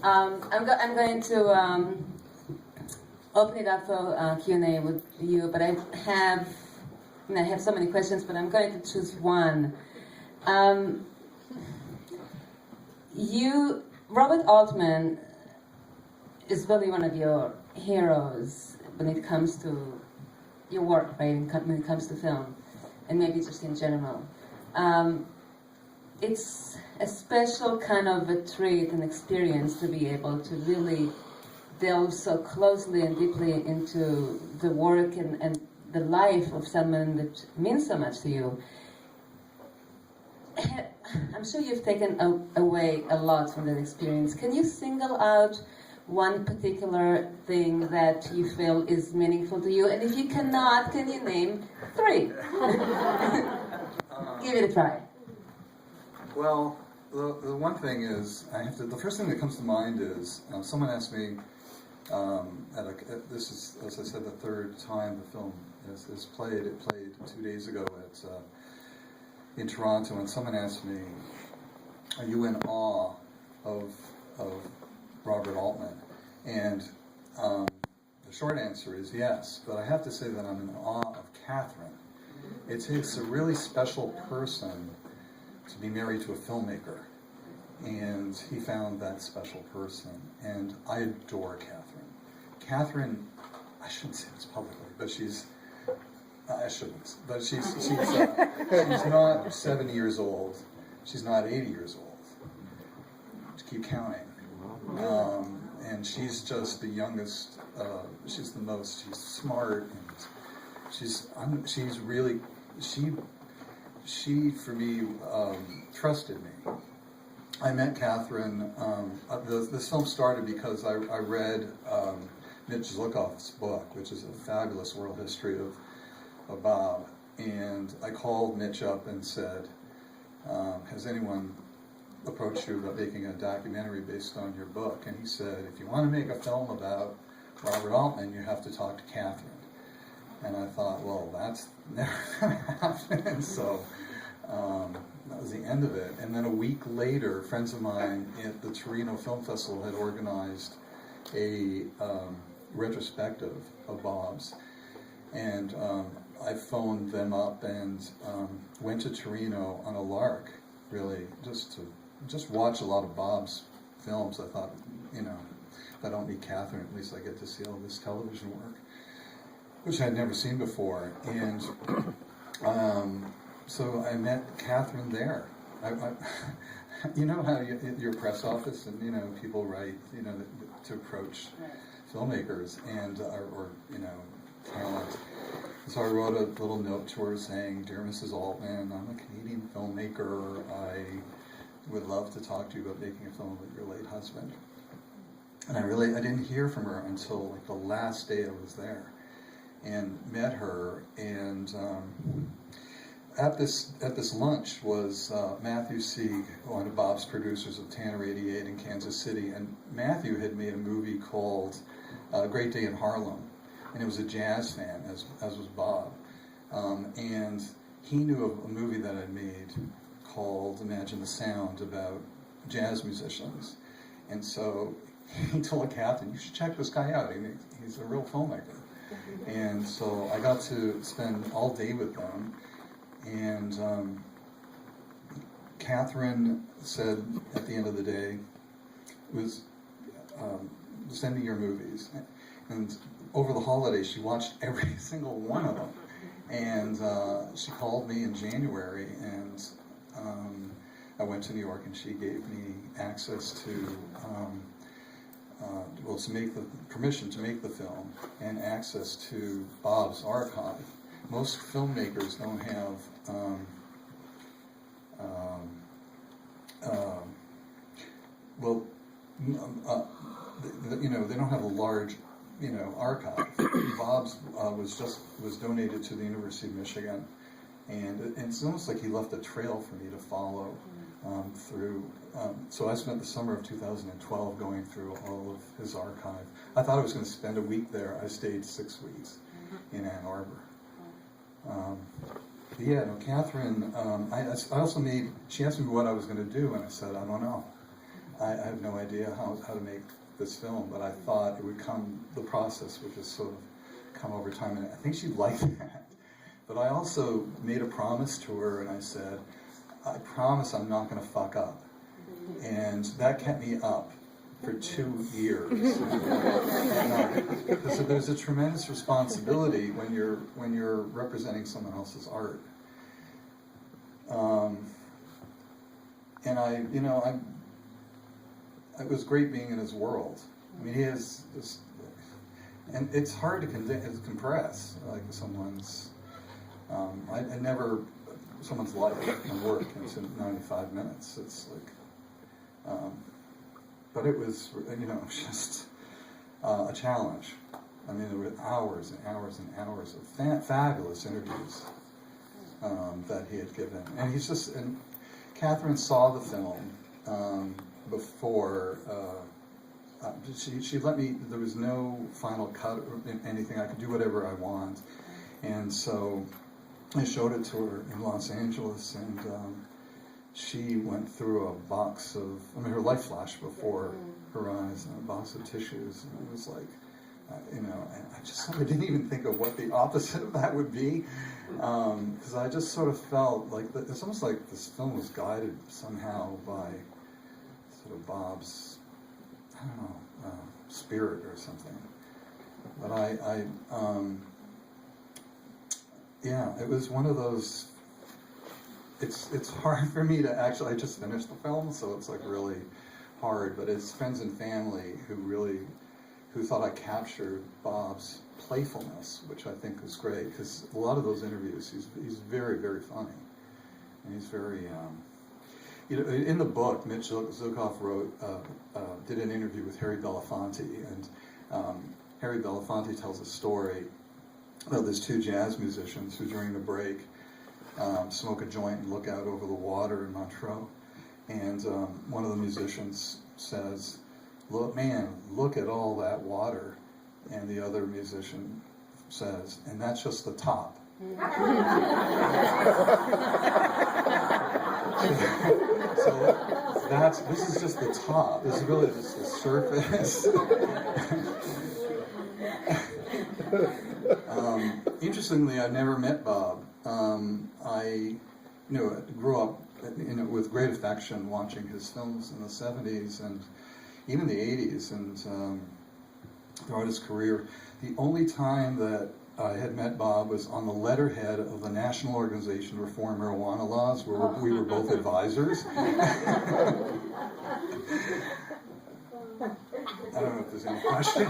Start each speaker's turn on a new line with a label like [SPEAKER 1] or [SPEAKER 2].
[SPEAKER 1] I'm going to open it up for Q&A with you, but I have so many questions, but I'm going to choose one. Robert Altman is really one of your heroes when it comes to your work, right? When it comes to film, and maybe just in general. It's a special kind of a treat and experience to be able to really delve so closely and deeply into the work and the life of someone that means so much to you. I'm sure you've taken away a lot from that experience. Can you single out one particular thing that you feel is meaningful to you? And if you cannot, can you name 3? Give it a try.
[SPEAKER 2] Well, the one thing is, the first thing that comes to mind is, someone asked me, this is, as I said, the 3rd time the film is played. It played 2 days ago in Toronto, and someone asked me, are you in awe of Robert Altman? And the short answer is yes, but I have to say that I'm in awe of Catherine. It's a really special person to be married to a filmmaker, and he found that special person, and I adore Catherine. Catherine, I shouldn't say this publicly, but I shouldn't, but she's not 70 years old, she's not 80 years old, to keep counting, and she's just the youngest, she's smart, and she for me trusted me. I met Catherine, this film started because I read Mitch Zlukov's book, which is a fabulous world history of Bob, and I called Mitch up and said, has anyone approached you about making a documentary based on your book? And he said, if you want to make a film about Robert Altman, you have to talk to Catherine. And I thought, well, that's never going to happen. And so that was the end of it. And then a week later, friends of mine at the Torino Film Festival had organized a retrospective of Bob's. And I phoned them up and went to Torino on a lark, really, just to watch a lot of Bob's films. I thought, if I don't meet Catherine, at least I get to see all this television work, which I'd never seen before. And so I met Catherine there. You know how your press office and people write to approach filmmakers and or talent. So I wrote a little note to her saying, "Dear Mrs. Altman, I'm a Canadian filmmaker. I would love to talk to you about making a film with your late husband." And I didn't hear from her until like the last day I was there, and met her. And at this lunch was Matthew Sieg, one of Bob's producers of Tanner 88 in Kansas City, and Matthew had made a movie called Great Day in Harlem, and it was a jazz fan, as was Bob, and he knew of a movie that I'd made called Imagine the Sound about jazz musicians, and so he told Catherine, "You should check this guy out. He's a real filmmaker." And so I got to spend all day with them. And Catherine said at the end of the day, send me your movies. And over the holidays, she watched every single one of them. And she called me in January, and I went to New York, and she gave me access to, to make the permission to make the film, and access to Bob's archive. Most filmmakers don't have they don't have a large archive. Bob's was donated to the University of Michigan, and it's almost like he left a trail for me to follow through. So I spent the summer of 2012 going through all of his archive. I thought I was going to spend a week there. I stayed 6 weeks in Ann Arbor. Yeah, no, Catherine, I also made, she asked me what I was going to do, and I said, I don't know. I have no idea how to make this film, but I thought it would come, the process would just sort of come over time, and I think she'd like that. But I also made a promise to her, and I said, I promise I'm not going to fuck up. And that kept me up for 2 years. So there's a tremendous responsibility when you're representing someone else's art. And it was great being in his world. I mean, he has this, and it's hard to compress like someone's. I never someone's life and work into 95 minutes. It's like, but it was just a challenge. I mean, there were hours and hours and hours of fabulous interviews that he had given, and Catherine saw the film before. She let me. There was no final cut or anything. I could do whatever I want, and so I showed it to her in Los Angeles, and she went through a box of. Her life flashed before her eyes, and a box of tissues, and it was like. And I just sort of didn't even think of what the opposite of that would be, because I just sort of felt like it's almost like this film was guided somehow by sort of Bob's, I don't know, spirit or something. But yeah, it was one of those. It's hard for me to actually. I just finished the film, so it's like really hard. But it's friends and family who thought I captured Bob's playfulness, which I think is great, because a lot of those interviews, he's very, very funny, and he's very, in the book, Mitch Zukoff did an interview with Harry Belafonte, and Harry Belafonte tells a story about these two jazz musicians who, during the break, smoke a joint and look out over the water in Montreux, and one of the musicians says, "Look, man, look at all that water," and the other musician says, "And that's just the top." So this is just the top. This is really just the surface. Interestingly, I've never met Bob. I grew up with great affection watching his films in the 70s and even the 80s, and throughout his career. The only time that I had met Bob was on the letterhead of the National Organization to Reform Marijuana Laws, where we were both advisors. I don't know if there's any question.